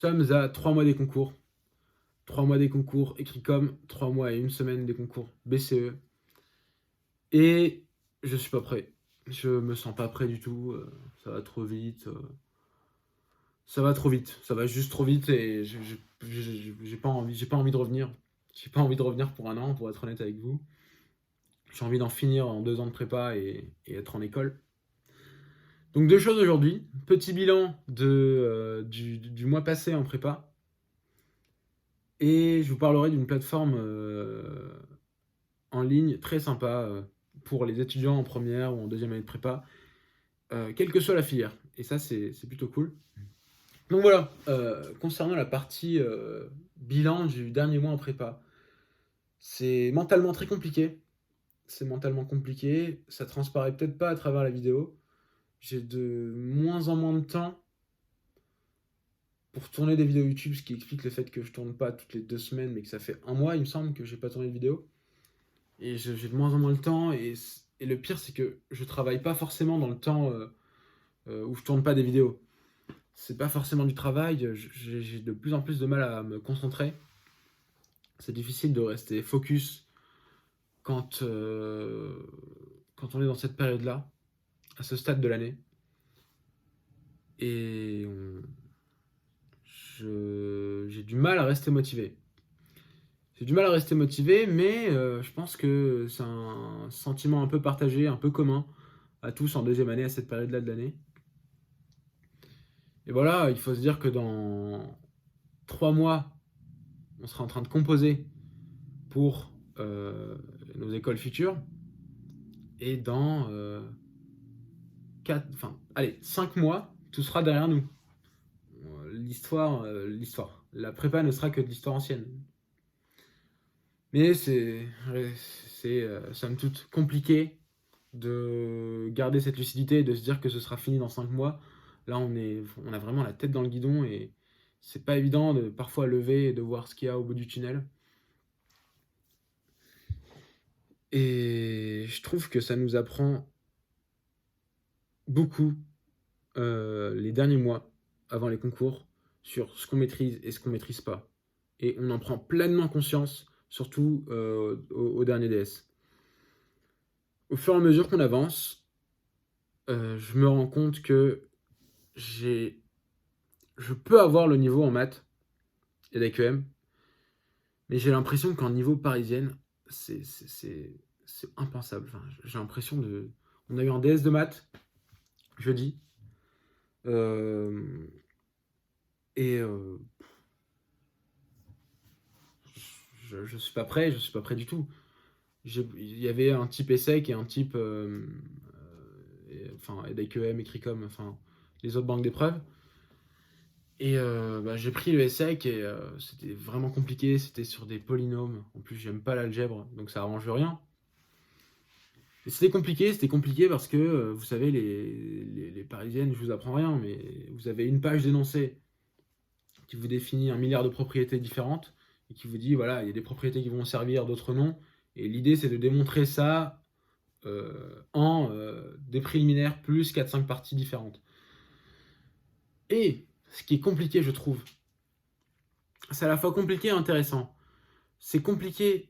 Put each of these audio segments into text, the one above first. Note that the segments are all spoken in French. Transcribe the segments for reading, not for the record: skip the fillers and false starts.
sommes à 3 mois des concours. 3 mois des concours écrits comme 3 mois et 1 semaine des concours BCE. Et je suis pas prêt. Je me sens pas prêt du tout. Ça va trop vite. Ça va trop vite. Ça va juste trop vite et j'ai pas envie de revenir. J'ai pas envie de revenir pour un an, pour être honnête avec vous. J'ai envie d'en finir en 2 ans de prépa et être en école. Donc 2 choses aujourd'hui. Petit bilan du mois passé en prépa. Et je vous parlerai d'une plateforme en ligne très sympa pour les étudiants en première ou en deuxième année de prépa, quelle que soit la filière. Et ça, c'est plutôt cool. Donc voilà, concernant la partie bilan du dernier mois en prépa, c'est mentalement très compliqué. C'est mentalement compliqué. Ça transparaît peut-être pas à travers la vidéo. J'ai de moins en moins de temps pour tourner des vidéos YouTube, ce qui explique le fait que je tourne pas toutes les 2 semaines, mais que ça fait un mois, il me semble, que j'ai pas tourné de vidéo. Et j'ai de moins en moins le temps. Et le pire, c'est que je travaille pas forcément dans le temps où je tourne pas des vidéos. C'est pas forcément du travail. J'ai de plus en plus de mal à me concentrer. C'est difficile de rester focus quand, quand on est dans cette période-là, à ce stade de l'année. Et j'ai du mal à rester motivé. J'ai du mal à rester motivé, mais je pense que c'est un sentiment un peu partagé, un peu commun à tous en deuxième année, à cette période-là de l'année. Et voilà, il faut se dire que dans 3 mois, on sera en train de composer pour nos écoles futures. Et dans 5 mois, tout sera derrière nous. L'histoire. La prépa ne sera que de l'histoire ancienne. Mais c'est somme toute compliqué de garder cette lucidité et de se dire que ce sera fini dans 5 mois. Là, on a vraiment la tête dans le guidon et c'est pas évident de parfois lever et de voir ce qu'il y a au bout du tunnel. Et je trouve que ça nous apprend beaucoup les derniers mois avant les concours sur ce qu'on maîtrise et ce qu'on maîtrise pas. Et on en prend pleinement conscience, surtout au dernier DS. Au fur et à mesure qu'on avance, je me rends compte que je peux avoir le niveau en maths et d'AQM, mais j'ai l'impression qu'en niveau parisienne, c'est impensable. Enfin, j'ai l'impression de... On a eu un DS de maths jeudi, et je suis pas prêt, je suis pas prêt du tout. Il y avait un type ESSEC et un type et d'AQM écrit comme enfin les autres banques d'épreuves. Et j'ai pris le ESSEC et c'était vraiment compliqué, c'était sur des polynômes. En plus, j'aime pas l'algèbre, donc ça arrange rien. Et c'était compliqué parce que, vous savez, les parisiennes, je vous apprends rien, mais vous avez une page d'énoncé qui vous définit 1 milliard de propriétés différentes et qui vous dit, voilà, il y a des propriétés qui vont servir, d'autres non. Et l'idée, c'est de démontrer ça en des préliminaires plus 4-5 parties différentes. Et ce qui est compliqué, je trouve, c'est à la fois compliqué et intéressant. C'est compliqué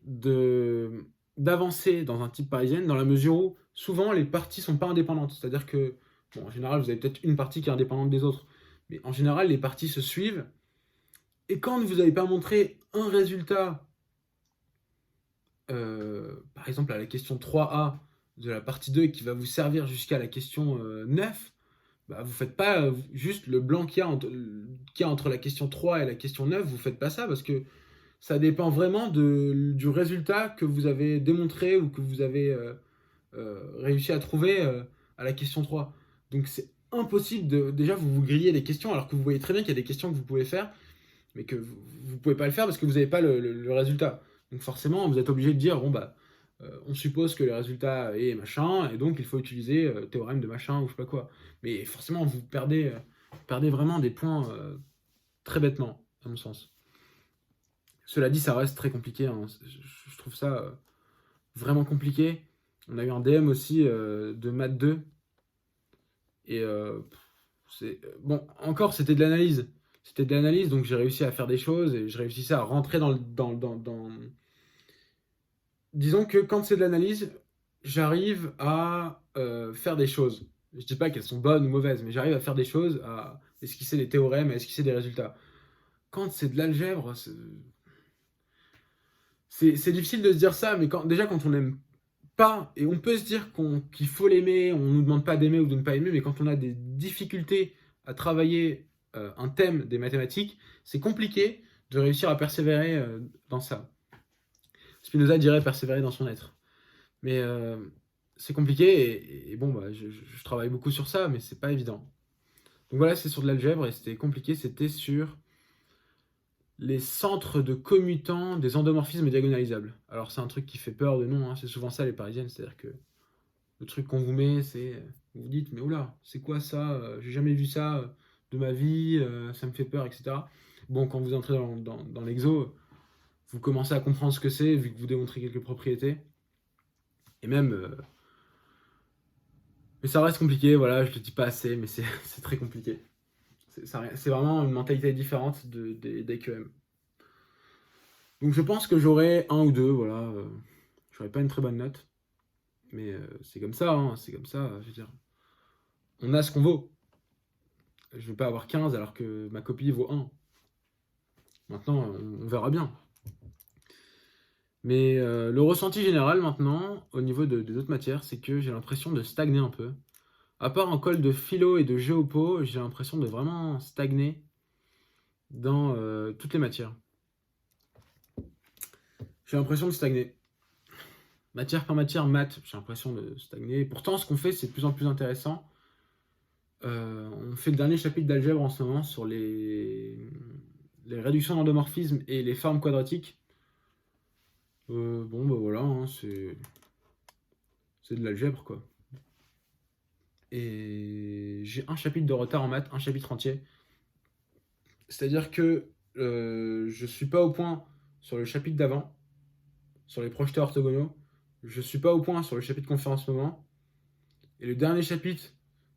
d'avancer dans un type parisienne dans la mesure où souvent les parties sont pas indépendantes. C'est-à-dire que, bon, en général, vous avez peut-être une partie qui est indépendante des autres, mais en général, les parties se suivent. Et quand vous n'avez pas montré un résultat, par exemple à la question 3A de la partie 2 qui va vous servir jusqu'à la question 9, bah, vous faites pas juste le blanc qu'il y a entre la question 3 et la question 9, vous faites pas ça parce que ça dépend vraiment du résultat que vous avez démontré ou que vous avez réussi à trouver à la question 3. Donc c'est impossible déjà vous grillez les questions alors que vous voyez très bien qu'il y a des questions que vous pouvez faire mais que vous pouvez pas le faire parce que vous n'avez pas le résultat. Donc forcément vous êtes obligé de dire bon bah on suppose que le résultat est machin et donc il faut utiliser théorème de machin ou je sais pas quoi. Mais forcément vous perdez vraiment des points très bêtement à mon sens. Cela dit, ça reste très compliqué. Hein. Je trouve ça vraiment compliqué. On a eu un DM aussi de Math 2. Et bon, encore, c'était de l'analyse. c'était de l'analyse, donc j'ai réussi à faire des choses et je réussissais à rentrer Disons que quand c'est de l'analyse, j'arrive à faire des choses. Je dis pas qu'elles sont bonnes ou mauvaises, mais j'arrive à faire des choses, à esquisser des théorèmes, à esquisser des résultats. Quand c'est de l'algèbre, c'est difficile de se dire ça, mais déjà quand on n'aime pas, et on peut se dire qu'il faut l'aimer, on nous demande pas d'aimer ou de ne pas aimer, mais quand on a des difficultés à travailler un thème des mathématiques, c'est compliqué de réussir à persévérer dans ça. Spinoza dirait persévérer dans son être. Mais c'est compliqué et bon, bah, je travaille beaucoup sur ça, mais c'est pas évident. Donc voilà, c'est sur de l'algèbre et c'était compliqué, c'était sur les centres de commutants des endomorphismes diagonalisables. Alors c'est un truc qui fait peur de nom, hein, c'est souvent ça les parisiennes, c'est-à-dire que le truc qu'on vous met, c'est. Vous vous dites, mais oula, c'est quoi ça j'ai jamais vu ça de ma vie, ça me fait peur, etc. Bon, quand vous entrez dans l'exo, vous commencez à comprendre ce que c'est, vu que vous démontrez quelques propriétés. Et même. Mais ça reste compliqué, voilà, je le dis pas assez, mais c'est très compliqué. C'est vraiment une mentalité différente des QM. Donc je pense que j'aurai un ou deux, voilà. J'aurai pas une très bonne note. Mais c'est comme ça, hein, c'est comme ça, je veux dire. On a ce qu'on vaut. Je vais pas avoir 15 alors que ma copie vaut 1. Maintenant, on verra bien. Mais le ressenti général maintenant, au niveau des autres matières, c'est que j'ai l'impression de stagner un peu. À part en colle de philo et de géopo, j'ai l'impression de vraiment stagner dans toutes les matières. J'ai l'impression de stagner. Matière par matière, maths, j'ai l'impression de stagner. Pourtant, ce qu'on fait, c'est de plus en plus intéressant. On fait le dernier chapitre d'algèbre en ce moment sur les réductions d'endomorphisme et les formes quadratiques. Bon, bah voilà, hein, c'est de l'algèbre, quoi. Et j'ai un chapitre de retard en maths, un chapitre entier. C'est-à-dire que je suis pas au point sur le chapitre d'avant, sur les projeteurs orthogonaux. Je suis pas au point sur le chapitre conférence moment. Et le dernier chapitre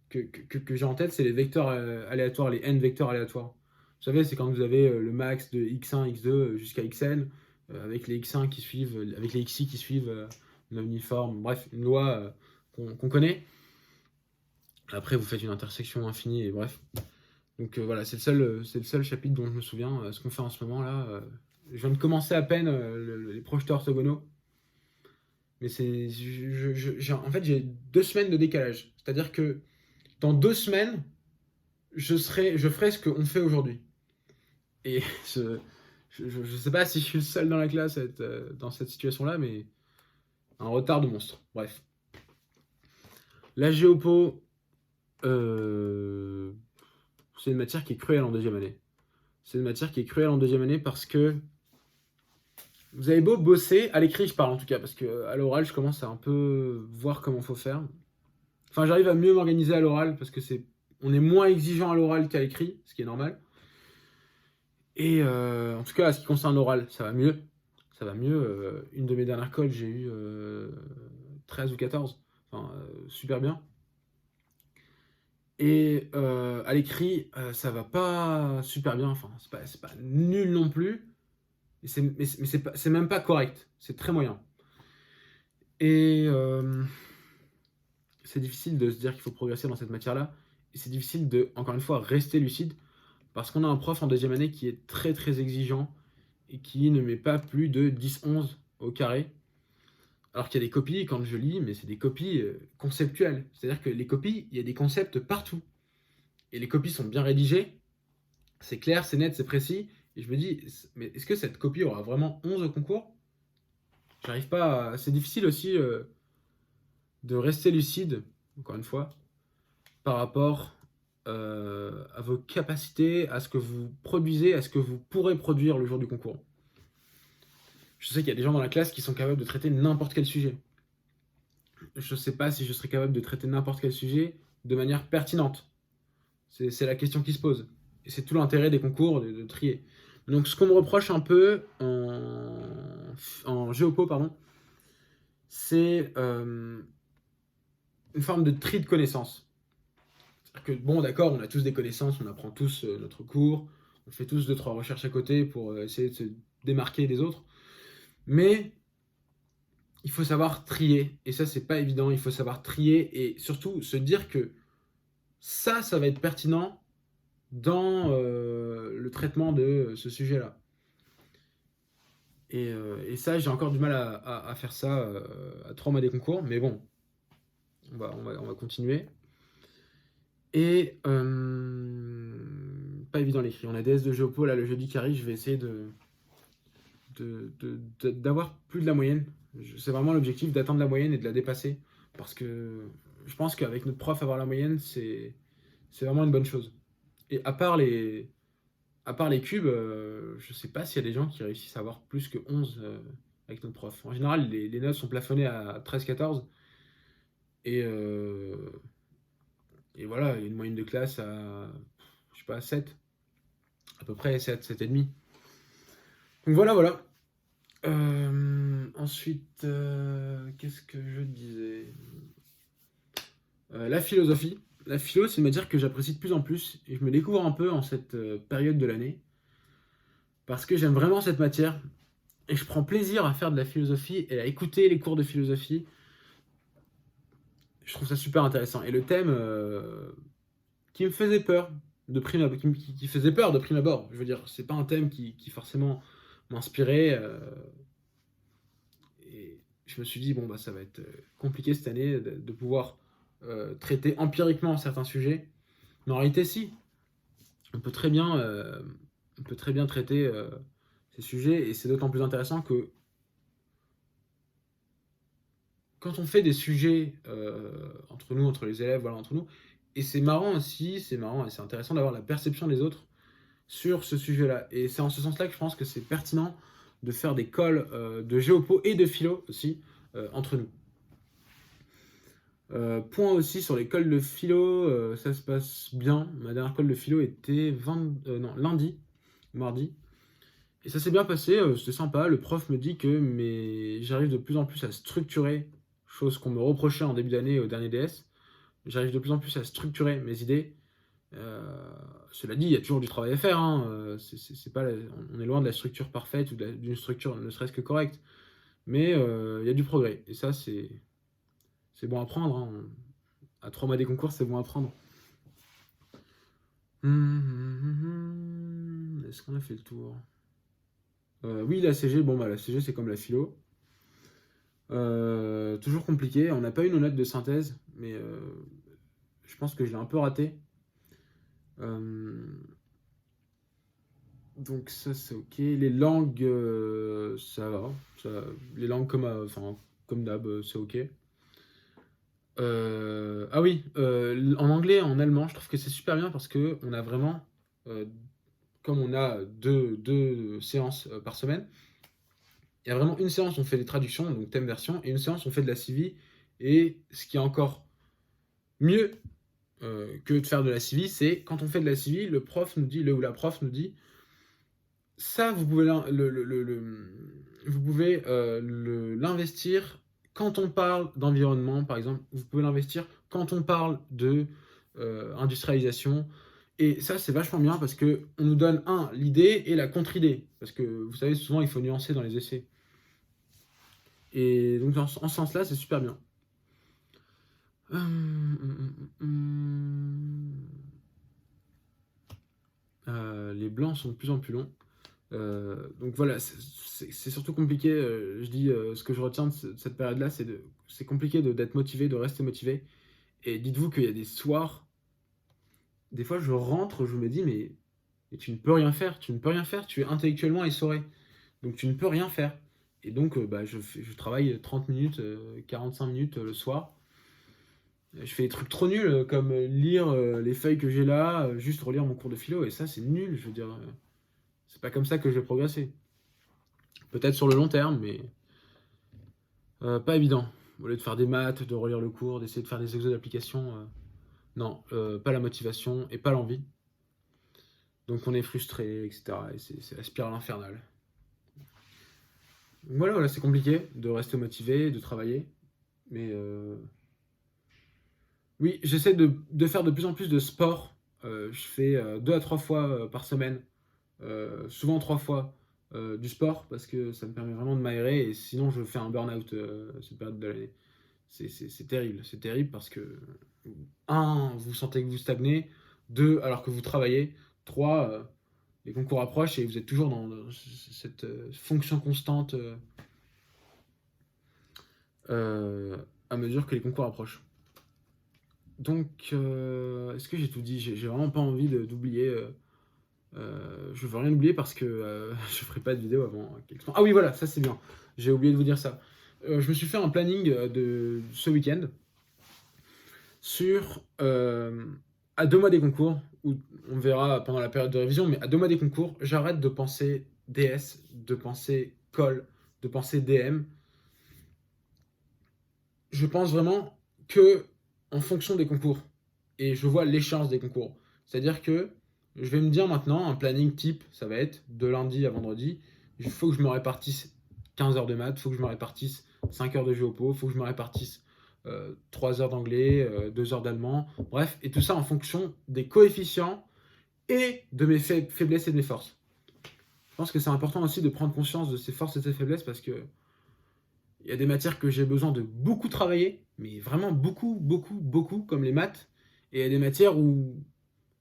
que j'ai en tête, c'est les vecteurs aléatoires, les n vecteurs aléatoires. Vous savez, c'est quand vous avez le max de x1, x2 jusqu'à xn, avec les x1 qui suivent, avec les xi qui suivent une uniforme, bref, une loi qu'on connaît. Après, vous faites une intersection infinie et bref. Donc voilà, c'est le seul chapitre dont je me souviens. Ce qu'on fait en ce moment là, je viens de commencer à peine les projeteurs orthogonaux. Mais c'est, en fait, j'ai 2 semaines de décalage. C'est-à-dire que dans 2 semaines, je ferai ce qu'on fait aujourd'hui. Et je sais pas si je suis le seul dans la classe à être dans cette situation-là, mais un retard de monstre. Bref. La géopo, c'est une matière qui est cruelle en deuxième année. C'est une matière qui est cruelle en deuxième année parce que vous avez beau bosser, à l'écrit je parle en tout cas, parce qu'à l'oral je commence à un peu voir comment faut faire. Enfin, j'arrive à mieux m'organiser à l'oral parce que on est moins exigeant à l'oral qu'à l'écrit, ce qui est normal. Et en tout cas, à ce qui concerne l'oral, ça va mieux. Ça va mieux. Une de mes dernières colles, j'ai eu 13 ou 14. Enfin, super bien. Et à l'écrit, ça va pas super bien. Enfin, c'est pas nul non plus. Mais c'est même pas correct. C'est très moyen. Et c'est difficile de se dire qu'il faut progresser dans cette matière-là. Et c'est difficile de, encore une fois, rester lucide. Parce qu'on a un prof en deuxième année qui est très très exigeant et qui ne met pas plus de 10-11 au carré. Alors qu'il y a des copies, quand je lis, mais c'est des copies conceptuelles. C'est-à-dire que les copies, il y a des concepts partout. Et les copies sont bien rédigées, c'est clair, c'est net, c'est précis. Et je me dis, mais est-ce que cette copie aura vraiment 11 au concours? J'arrive pas à... C'est difficile aussi de rester lucide, encore une fois, par rapport à vos capacités, à ce que vous produisez, à ce que vous pourrez produire le jour du concours. Je sais qu'il y a des gens dans la classe qui sont capables de traiter n'importe quel sujet. Je ne sais pas si je serais capable de traiter n'importe quel sujet de manière pertinente. C'est la question qui se pose. Et c'est tout l'intérêt des concours de trier. Donc ce qu'on me reproche un peu en géopo, pardon, c'est une forme de tri de connaissances. C'est-à-dire que, bon, d'accord, on a tous des connaissances, on apprend tous notre cours, On fait tous deux, trois recherches à côté pour essayer de se démarquer des autres. Mais il faut savoir trier. Et ça, c'est pas évident. Il faut savoir trier et surtout se dire que ça va être pertinent dans le traitement de ce sujet-là. Et ça, j'ai encore du mal à faire ça à 3 mois des concours. Mais bon, on va continuer. Et pas évident l'écrit. On a DS de Géopo, là, le jeudi qui arrive, je vais essayer d'avoir plus de la moyenne. C'est vraiment l'objectif d'atteindre la moyenne et de la dépasser. Parce que je pense qu'avec notre prof, avoir la moyenne, c'est vraiment une bonne chose. Et à part les cubes, je sais pas s'il y a des gens qui réussissent à avoir plus que 11 avec notre prof. En général, les notes sont plafonnées à 13-14. Et, et voilà, il y a une moyenne de classe à, je sais pas, 7. À peu près 7, 7,5. Donc voilà. Ensuite, qu'est-ce que je disais? La philosophie. La philo, c'est une matière que j'apprécie de plus en plus et je me découvre un peu en cette période de l'année parce que j'aime vraiment cette matière et je prends plaisir à faire de la philosophie et à écouter les cours de philosophie. Je trouve ça super intéressant. Et le thème qui me faisait peur de prime abord, qui faisait peur de prime abord, je veux dire, c'est pas un thème qui forcément m'inspirait. Et je me suis dit, bon, bah, ça va être compliqué cette année de pouvoir traiter empiriquement certains sujets. Mais en réalité, si, on peut très bien, traiter ces sujets, et c'est d'autant plus intéressant que quand on fait des sujets entre nous, entre les élèves, voilà, entre nous, et c'est marrant aussi, c'est marrant et c'est intéressant d'avoir la perception des autres sur ce sujet-là. Et c'est en ce sens-là que je pense que c'est pertinent de faire des calls de géopo et de philo aussi entre nous. Point aussi sur les calls de philo, ça se passe bien. Ma dernière call de philo était lundi, mardi. Et ça s'est bien passé, c'était sympa. Le prof me dit que j'arrive de plus en plus à structurer, chose qu'on me reprochait en début d'année au dernier DS. J'arrive de plus en plus à structurer mes idées. Cela dit, il y a toujours du travail à faire. Hein. C'est pas on est loin de la structure parfaite ou d'une structure ne serait-ce que correcte. Mais il y a du progrès. Et ça, c'est bon à prendre. Hein. À 3 mois des concours, c'est bon à prendre. Est-ce qu'on a fait le tour? Oui, la CG, bon, bah, la CG, c'est comme la philo. Toujours compliqué. On n'a pas eu nos notes de synthèse, mais je pense que je l'ai un peu raté. Donc ça, c'est ok. Les langues, ça va. Les langues comme d'hab, c'est ok. Ah oui, en anglais, en allemand, je trouve que c'est super bien parce que on a vraiment, comme on a deux séances par semaine, il y a vraiment une séance où on fait des traductions, donc thème version, et une séance où on fait de la CV. Et ce qui est encore mieux que de faire de la CV, c'est quand on fait de la CV, le prof nous dit, le ou la prof nous dit, ça, vous pouvez l'investir quand on parle d'environnement, par exemple. Vous pouvez l'investir quand on parle de industrialisation. Et ça, c'est vachement bien parce que on nous donne l'idée et la contre-idée. Parce que vous savez, souvent, il faut nuancer dans les essais. Et donc, en ce sens-là, c'est super bien. Les blancs sont de plus en plus longs. Donc voilà, c'est surtout compliqué. Je dis ce que je retiens de cette période-là, c'est compliqué d'être motivé, de rester motivé. Et dites-vous qu'il y a des soirs, des fois je rentre, je me dis mais tu ne peux rien faire, tu ne peux rien faire, tu es intellectuellement essoré. Donc tu ne peux rien faire. Et donc bah, je travaille 30 minutes, 45 minutes le soir. Je fais des trucs trop nuls comme lire les feuilles que j'ai là, juste relire mon cours de philo. Et ça c'est nul, je veux dire. C'est pas comme ça que je vais progresser. Peut-être sur le long terme, mais pas évident. Au lieu de faire des maths, de relire le cours, d'essayer de faire des exos d'application, non, pas la motivation et pas l'envie. Donc on est frustré, etc. Et c'est la spirale infernale. Donc voilà, c'est compliqué de rester motivé, de travailler. Mais oui, j'essaie de faire de plus en plus de sport. Je fais 2 à 3 fois par semaine souvent 3 fois du sport parce que ça me permet vraiment de m'aérer et sinon je fais un burn-out cette période de l'année. C'est terrible parce que, un, vous sentez que vous stagnez, deux, alors que vous travaillez, trois, les concours approchent et vous êtes toujours dans cette fonction constante à mesure que les concours approchent. Donc, est-ce que j'ai tout dit? J'ai vraiment pas envie d'oublier. Je veux rien oublier parce que je ferai pas de vidéo avant quelques temps. Ah oui, voilà, ça c'est bien. J'ai oublié de vous dire ça. Je me suis fait un planning de ce week-end sur à 2 mois des concours, où on verra pendant la période de révision, mais à 2 mois des concours, j'arrête de penser DS, de penser call, de penser DM. Je pense vraiment que en fonction des concours et je vois l'échéance des concours. C'est-à-dire que je vais me dire maintenant, un planning type, ça va être de lundi à vendredi, il faut que je me répartisse 15 heures de maths, il faut que je me répartisse 5 heures de géopo, il faut que je me répartisse 3 heures d'anglais, 2 heures d'allemand, bref, et tout ça en fonction des coefficients et de mes faiblesses et de mes forces. Je pense que c'est important aussi de prendre conscience de ses forces et de ses faiblesses parce que il y a des matières que j'ai besoin de beaucoup travailler, mais vraiment beaucoup, beaucoup, beaucoup, comme les maths. Et il y a des matières où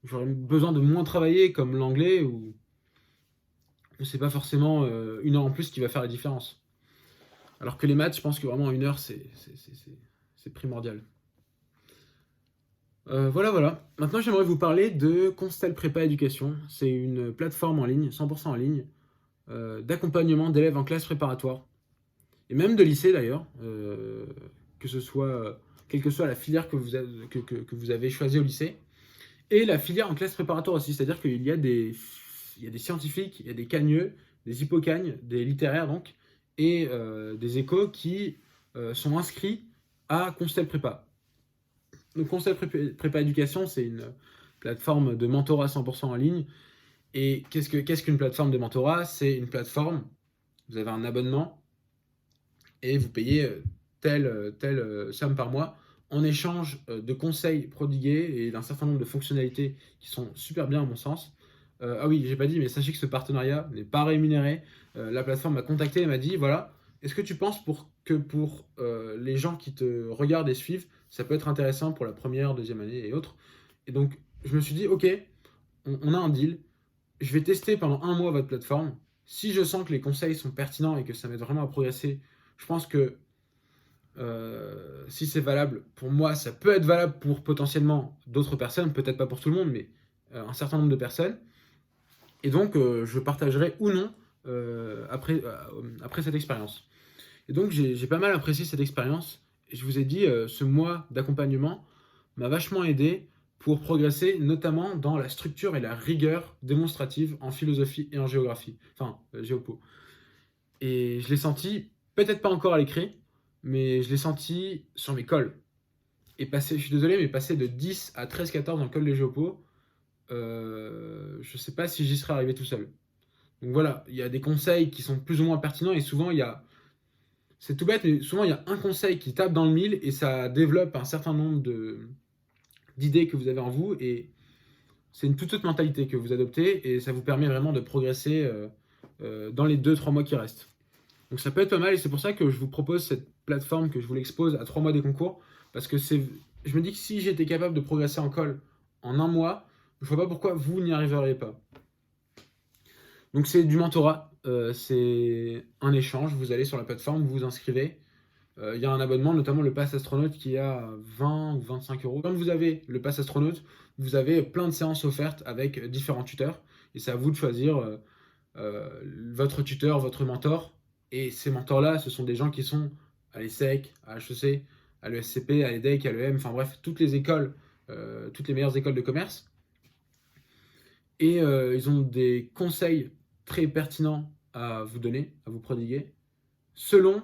j'aurais besoin de moins travailler, comme l'anglais, où c'est pas forcément 1 heure en plus qui va faire la différence. Alors que les maths, je pense que vraiment 1 heure, c'est primordial. Voilà. Maintenant, j'aimerais vous parler de Constel Prépa Éducation. C'est une plateforme en ligne, 100% en ligne, d'accompagnement d'élèves en classe préparatoire. Et même de lycée d'ailleurs, que ce soit, quelle que soit la filière que vous avez choisie au lycée, et la filière en classe préparatoire aussi, c'est-à-dire qu'il y a des scientifiques, il y a des cagneux, des hippocagnes, des littéraires donc, et des échos qui sont inscrits à Constel Prépa. Donc Constel Prépa Éducation, c'est une plateforme de mentorat 100% en ligne. Et qu'est-ce qu'une plateforme de mentorat? C'est une plateforme, vous avez un abonnement, et vous payez telle somme par mois en échange de conseils prodigués et d'un certain nombre de fonctionnalités qui sont super bien à mon sens. Ah oui, j'ai pas dit, mais sachez que ce partenariat n'est pas rémunéré. La plateforme m'a contacté et m'a dit, voilà, est-ce que tu penses que pour les gens qui te regardent et suivent, ça peut être intéressant pour la première, deuxième année et autres. Et donc, je me suis dit, ok, on a un deal, je vais tester pendant 1 mois votre plateforme. Si je sens que les conseils sont pertinents et que ça m'aide vraiment à progresser, je pense que si c'est valable pour moi, ça peut être valable pour potentiellement d'autres personnes, peut-être pas pour tout le monde, mais un certain nombre de personnes. Et donc, je partagerai ou non après cette expérience. Et donc, j'ai pas mal apprécié cette expérience. Et je vous ai dit, ce mois d'accompagnement m'a vachement aidé pour progresser, notamment dans la structure et la rigueur démonstrative en philosophie et en géographie, enfin, géopo. Et je l'ai senti, peut-être pas encore à l'écrit, mais je l'ai senti sur mes cols. Et passer, je suis désolé, mais passer de 10 à 13-14 dans le col des géopo, je sais pas si j'y serais arrivé tout seul. Donc voilà, il y a des conseils qui sont plus ou moins pertinents et souvent il y a, c'est tout bête, mais souvent il y a un conseil qui tape dans le mille et ça développe un certain nombre d'idées que vous avez en vous et c'est une toute autre mentalité que vous adoptez et ça vous permet vraiment de progresser dans les 2-3 mois qui restent. Donc ça peut être pas mal et c'est pour ça que je vous propose cette plateforme que je vous l'expose à 3 mois des concours parce que je me dis que si j'étais capable de progresser en colle en 1 mois, je vois pas pourquoi vous n'y arriveriez pas. Donc c'est du mentorat, c'est un échange, vous allez sur la plateforme, vous vous inscrivez, il y a un abonnement, notamment le pass astronaute qui est à 20 ou 25 euros. Quand vous avez le pass astronaute, vous avez plein de séances offertes avec différents tuteurs et c'est à vous de choisir votre tuteur, votre mentor. Et ces mentors-là, ce sont des gens qui sont à l'ESSEC, à HEC, à l'ESCP, à l'EDEC, à l'EM, enfin bref, toutes les écoles, toutes les meilleures écoles de commerce. Et ils ont des conseils très pertinents à vous donner, à vous prodiguer, selon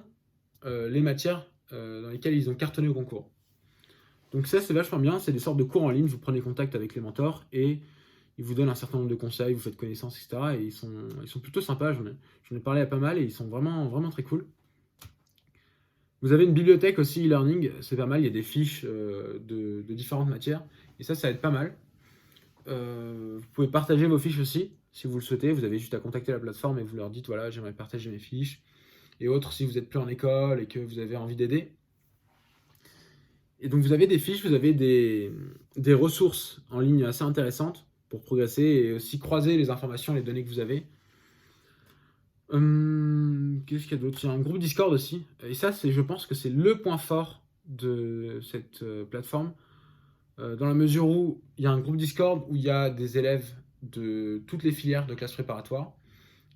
les matières dans lesquelles ils ont cartonné au concours. Donc ça, c'est vachement bien, c'est des sortes de cours en ligne, vous prenez contact avec les mentors et ils vous donnent un certain nombre de conseils, vous faites connaissance, etc. Et ils sont plutôt sympas, j'en ai parlé à pas mal et ils sont vraiment, vraiment très cool. Vous avez une bibliothèque aussi e-learning, c'est pas mal, il y a des fiches de différentes matières et ça aide pas mal. Vous pouvez partager vos fiches aussi. Si vous le souhaitez, vous avez juste à contacter la plateforme et vous leur dites voilà, j'aimerais partager mes fiches. Et autres, si vous n'êtes plus en école et que vous avez envie d'aider. Et donc vous avez des fiches, vous avez des ressources en ligne assez intéressantes pour progresser et aussi croiser les informations, les données que vous avez. Qu'est-ce qu'il y a d'autre? Il y a un groupe Discord aussi. Et ça, je pense que c'est le point fort de cette plateforme. Dans la mesure où il y a un groupe Discord où il y a des élèves de toutes les filières de classe préparatoire.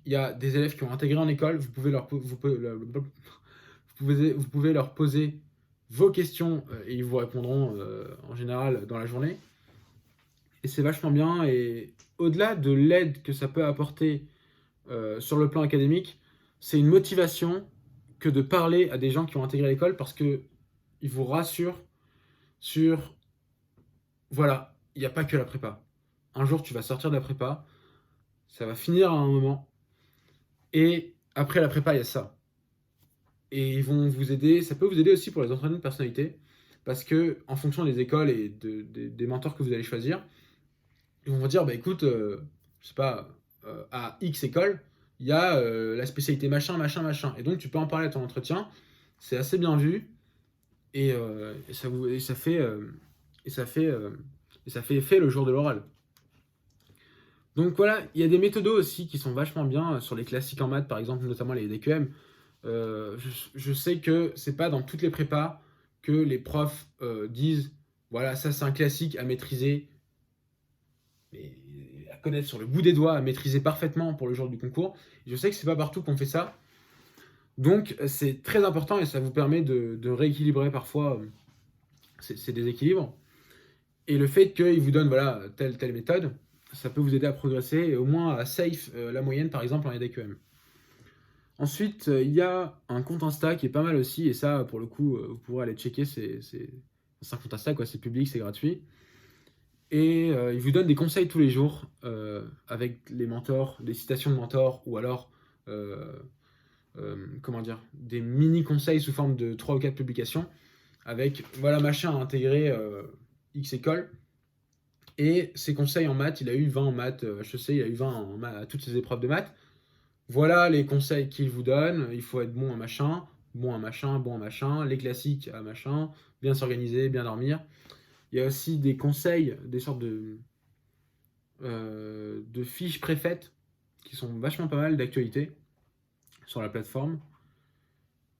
Il y a des élèves qui ont intégré en école. Vous pouvez leur poser vos questions et ils vous répondront en général dans la journée. Et c'est vachement bien. Et au-delà de l'aide que ça peut apporter sur le plan académique, c'est une motivation que de parler à des gens qui ont intégré l'école parce qu'ils vous rassurent sur voilà, il n'y a pas que la prépa. Un jour, tu vas sortir de la prépa, ça va finir à un moment, et après la prépa, il y a ça. Et ils vont vous aider, ça peut vous aider aussi pour les entraînements de personnalité, parce que en fonction des écoles et des mentors que vous allez choisir, ils vont vous dire, bah écoute, je sais pas, à X école, il y a la spécialité machin, machin, machin. Et donc tu peux en parler à ton entretien, c'est assez bien vu, et ça fait effet le jour de l'oral. Donc voilà, il y a des méthodos aussi qui sont vachement bien sur les classiques en maths, par exemple, notamment les DQM. Je sais que c'est pas dans toutes les prépas que les profs disent voilà, ça c'est un classique à maîtriser, mais à connaître sur le bout des doigts, à maîtriser parfaitement pour le jour du concours. Je sais que c'est pas partout qu'on fait ça. Donc c'est très important et ça vous permet de rééquilibrer parfois ces déséquilibres. Et le fait qu'ils vous donnent voilà, telle méthode, ça peut vous aider à progresser et au moins à safe la moyenne par exemple en EDQM. Ensuite, il y a un compte Insta qui est pas mal aussi, et ça pour le coup vous pourrez aller checker, c'est un compte Insta, quoi, c'est public, c'est gratuit. Et il vous donne des conseils tous les jours avec les mentors, des citations de mentors ou alors comment dire, des mini conseils sous forme de 3 ou 4 publications avec voilà machin à intégrer X école. Et ses conseils en maths, il a eu 20 en maths HEC, il a eu 20 en maths, à toutes ses épreuves de maths. Voilà les conseils qu'il vous donne, il faut être bon en machin, bon en machin, bon en machin, les classiques à machin, bien s'organiser, bien dormir. Il y a aussi des conseils, des sortes de fiches préfaites qui sont vachement pas mal d'actualité sur la plateforme.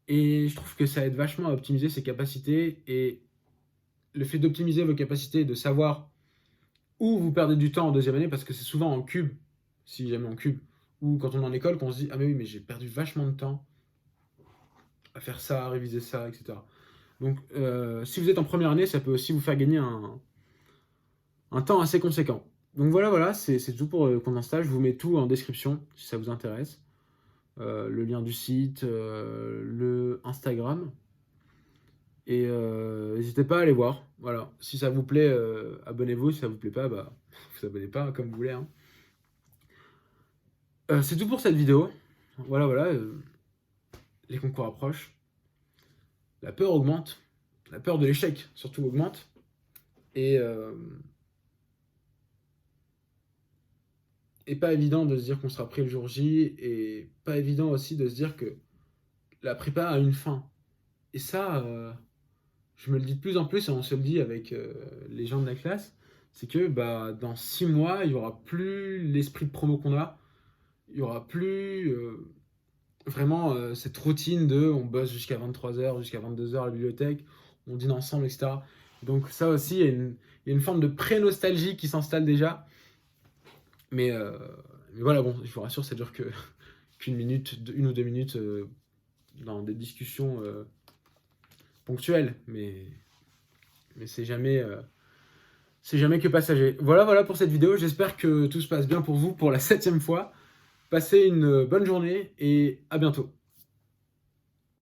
Et je trouve que ça aide vachement à optimiser ses capacités. Et le fait d'optimiser vos capacités, de savoir où vous perdez du temps en deuxième année, parce que c'est souvent en cube, si jamais en cube, ou quand on est en école, qu'on se dit ah mais oui, mais j'ai perdu vachement de temps à faire ça, à réviser ça, etc. Donc si vous êtes en première année, ça peut aussi vous faire gagner un temps assez conséquent. Donc voilà, c'est tout pour le compte Insta. Je vous mets tout en description si ça vous intéresse. Le lien du site, le Instagram. Et n'hésitez pas à aller voir. Voilà. Si ça vous plaît, abonnez-vous. Si ça vous plaît pas, bah, vous abonnez pas, hein, comme vous voulez. Hein. C'est tout pour cette vidéo. Voilà. Les concours approchent. La peur augmente. La peur de l'échec, surtout, augmente. Et pas évident de se dire qu'on sera pris le jour J. Et pas évident aussi de se dire que la prépa a une fin. Et ça, je me le dis de plus en plus, et on se le dit avec les gens de la classe, c'est que bah, dans 6 mois, il n'y aura plus l'esprit de promo qu'on a. Il n'y aura plus vraiment cette routine de on bosse jusqu'à 23h, jusqu'à 22h à la bibliothèque, on dîne ensemble, etc. Donc ça aussi, il y a une forme de pré-nostalgie qui s'installe déjà. Mais voilà, bon, je vous rassure, ça dure qu'une minute, une ou deux minutes dans des discussions ponctuelles, mais c'est jamais que passager. Voilà pour cette vidéo, j'espère que tout se passe bien pour vous pour la 7e fois. Passez une bonne journée et à bientôt.